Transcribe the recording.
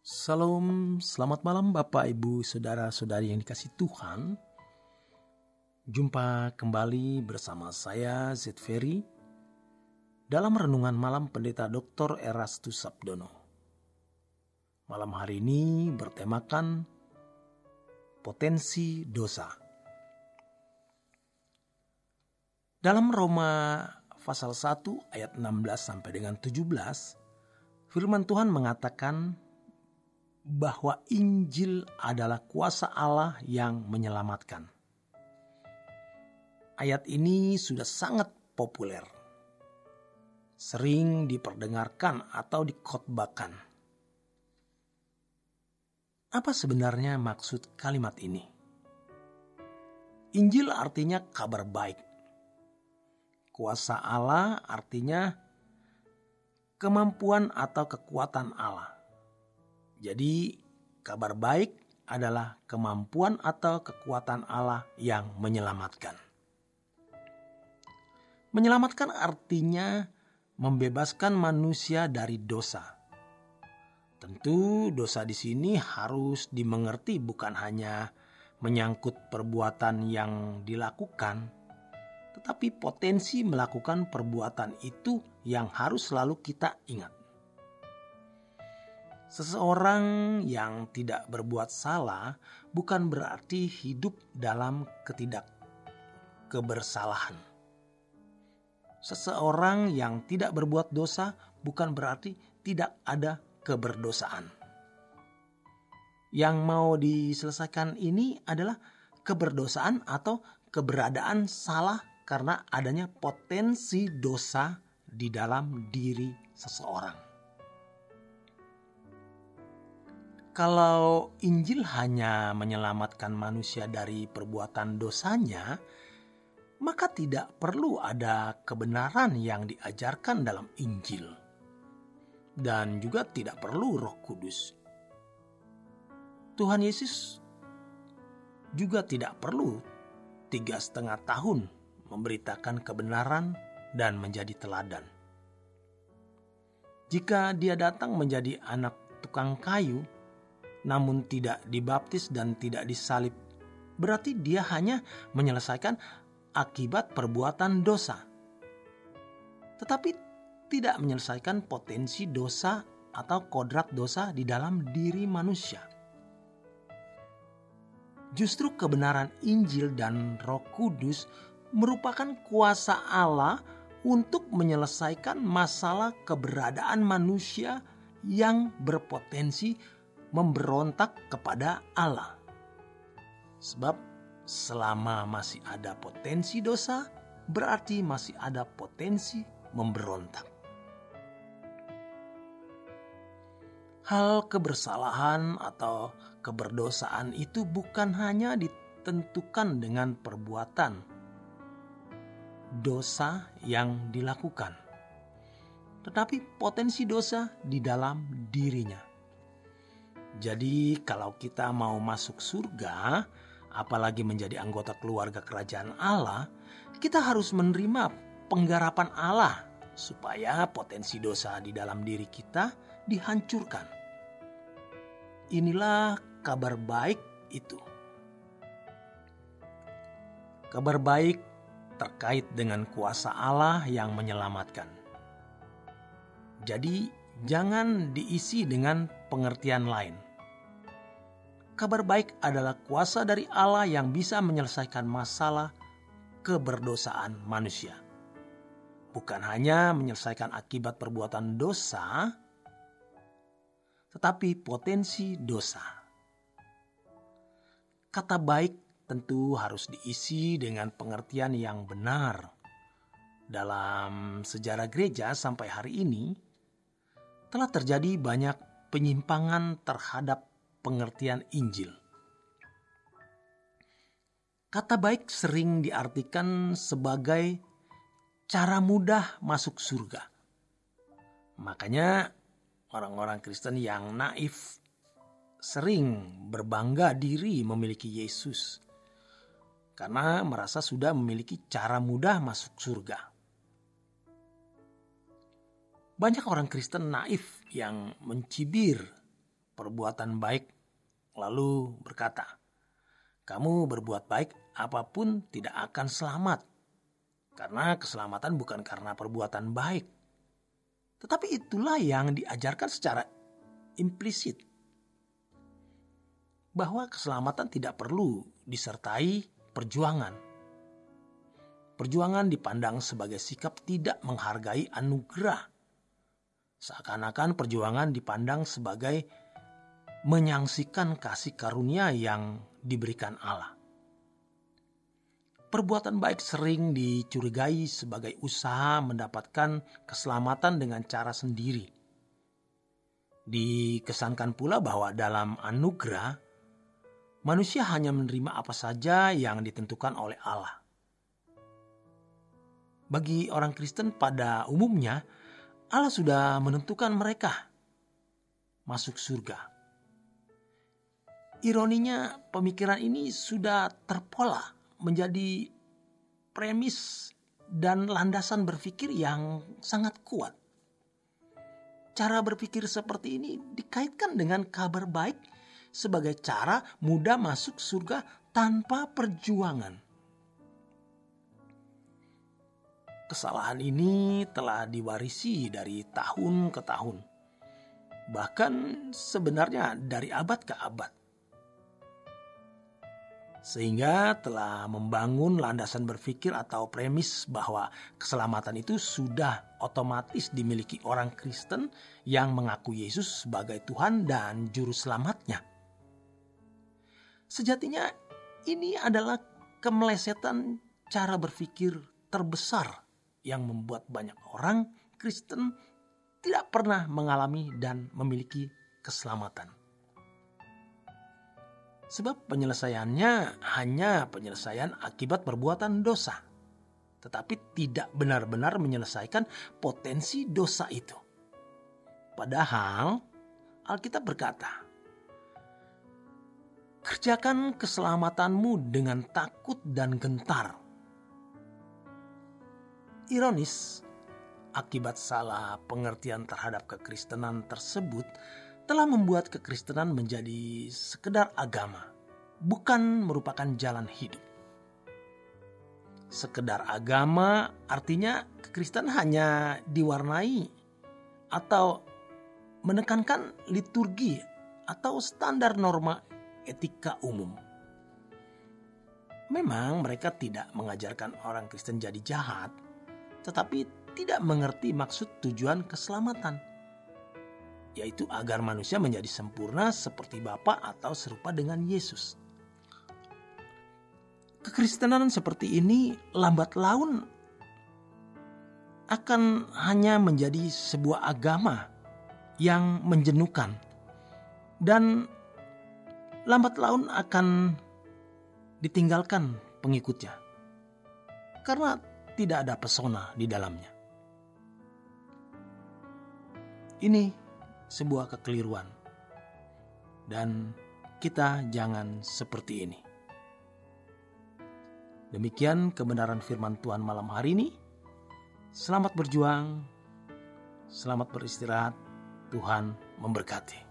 Salam, selamat malam Bapak, Ibu, Saudara-saudari yang dikasihi Tuhan. Jumpa kembali bersama saya Z Ferry dalam Renungan Malam Pendeta Dr. Erastus Sabdono. Malam hari ini bertemakan potensi dosa. Dalam Roma pasal 1 ayat 16 sampai dengan 17, firman Tuhan mengatakan bahwa Injil adalah kuasa Allah yang menyelamatkan. Ayat ini sudah sangat populer, sering diperdengarkan atau dikhotbahkan. Apa sebenarnya maksud kalimat ini? Injil artinya kabar baik. Kuasa Allah artinya kemampuan atau kekuatan Allah. Jadi kabar baik adalah kemampuan atau kekuatan Allah yang menyelamatkan. Menyelamatkan artinya membebaskan manusia dari dosa. Tentu dosa di sini harus dimengerti bukan hanya menyangkut perbuatan yang dilakukan, tetapi potensi melakukan perbuatan itu yang harus selalu kita ingat. Seseorang yang tidak berbuat salah bukan berarti hidup dalam kebersalahan. Seseorang yang tidak berbuat dosa bukan berarti tidak ada keberdosaan. Yang mau diselesaikan ini adalah keberdosaan atau keberadaan salah karena adanya potensi dosa di dalam diri seseorang. Kalau Injil hanya menyelamatkan manusia dari perbuatan dosanya, maka tidak perlu ada kebenaran yang diajarkan dalam Injil. Dan juga tidak perlu Roh Kudus. Tuhan Yesus juga tidak perlu 3,5 tahun memberitakan kebenaran dan menjadi teladan. Jika dia datang menjadi anak tukang kayu, namun tidak dibaptis dan tidak disalib, berarti dia hanya menyelesaikan akibat perbuatan dosa, tetapi tidak menyelesaikan potensi dosa atau kodrat dosa di dalam diri manusia. Justru kebenaran Injil dan Roh Kudus merupakan kuasa Allah untuk menyelesaikan masalah keberadaan manusia yang berpotensi memberontak kepada Allah. Sebab selama masih ada potensi dosa, berarti masih ada potensi memberontak. Hal kebersalahan atau keberdosaan itu bukan hanya ditentukan dengan perbuatan dosa yang dilakukan, tetapi potensi dosa di dalam dirinya. Jadi kalau kita mau masuk surga, apalagi menjadi anggota keluarga kerajaan Allah, kita harus menerima penggarapan Allah supaya potensi dosa di dalam diri kita dihancurkan. Inilah kabar baik itu. Kabar baik terkait dengan kuasa Allah yang menyelamatkan. Jadi jangan diisi dengan pengertian lain. Kabar baik adalah kuasa dari Allah yang bisa menyelesaikan masalah keberdosaan manusia. Bukan hanya menyelesaikan akibat perbuatan dosa, tetapi potensi dosa. Kata baik tentu harus diisi dengan pengertian yang benar. Dalam sejarah gereja sampai hari ini, telah terjadi banyak penyimpangan terhadap pengertian Injil. Kata baik sering diartikan sebagai cara mudah masuk surga. Makanya orang-orang Kristen yang naif sering berbangga diri memiliki Yesus karena merasa sudah memiliki cara mudah masuk surga. Banyak orang Kristen naif yang mencibir perbuatan baik lalu berkata, "Kamu berbuat baik apapun tidak akan selamat." Karena keselamatan bukan karena perbuatan baik. Tetapi itulah yang diajarkan secara implisit. Bahwa keselamatan tidak perlu disertai perjuangan. Perjuangan dipandang sebagai sikap tidak menghargai anugerah. Seakan-akan perjuangan dipandang sebagai menyangsikan kasih karunia yang diberikan Allah. Perbuatan baik sering dicurigai sebagai usaha mendapatkan keselamatan dengan cara sendiri. Dikesankan pula bahwa dalam anugerah, manusia hanya menerima apa saja yang ditentukan oleh Allah. Bagi orang Kristen pada umumnya, Allah sudah menentukan mereka masuk surga. Ironinya, pemikiran ini sudah terpola menjadi premis dan landasan berpikir yang sangat kuat. Cara berpikir seperti ini dikaitkan dengan kabar baik sebagai cara mudah masuk surga tanpa perjuangan. Kesalahan ini telah diwarisi dari tahun ke tahun, bahkan sebenarnya dari abad ke abad. Sehingga telah membangun landasan berpikir atau premis bahwa keselamatan itu sudah otomatis dimiliki orang Kristen yang mengaku Yesus sebagai Tuhan dan Juru Selamatnya. Sejatinya ini adalah kemelesetan cara berpikir terbesar yang membuat banyak orang Kristen tidak pernah mengalami dan memiliki keselamatan. Sebab penyelesaiannya hanya penyelesaian akibat perbuatan dosa, tetapi tidak benar-benar menyelesaikan potensi dosa itu. Padahal Alkitab berkata, "Kerjakan keselamatanmu dengan takut dan gentar." Ironis, akibat salah pengertian terhadap kekristenan tersebut telah membuat kekristenan menjadi sekedar agama, bukan merupakan jalan hidup. Sekedar agama artinya kekristenan hanya diwarnai atau menekankan liturgi atau standar norma etika umum. Memang mereka tidak mengajarkan orang Kristen jadi jahat, tetapi tidak mengerti maksud tujuan keselamatan, yaitu agar manusia menjadi sempurna seperti Bapa atau serupa dengan Yesus. Kekristenan seperti ini lambat laun akan hanya menjadi sebuah agama yang menjenuhkan dan lambat laun akan ditinggalkan pengikutnya karena tidak ada pesona di dalamnya. Ini sebuah kekeliruan dan kita jangan seperti ini. Demikian kebenaran firman Tuhan malam hari ini. Selamat berjuang, selamat beristirahat, Tuhan memberkati.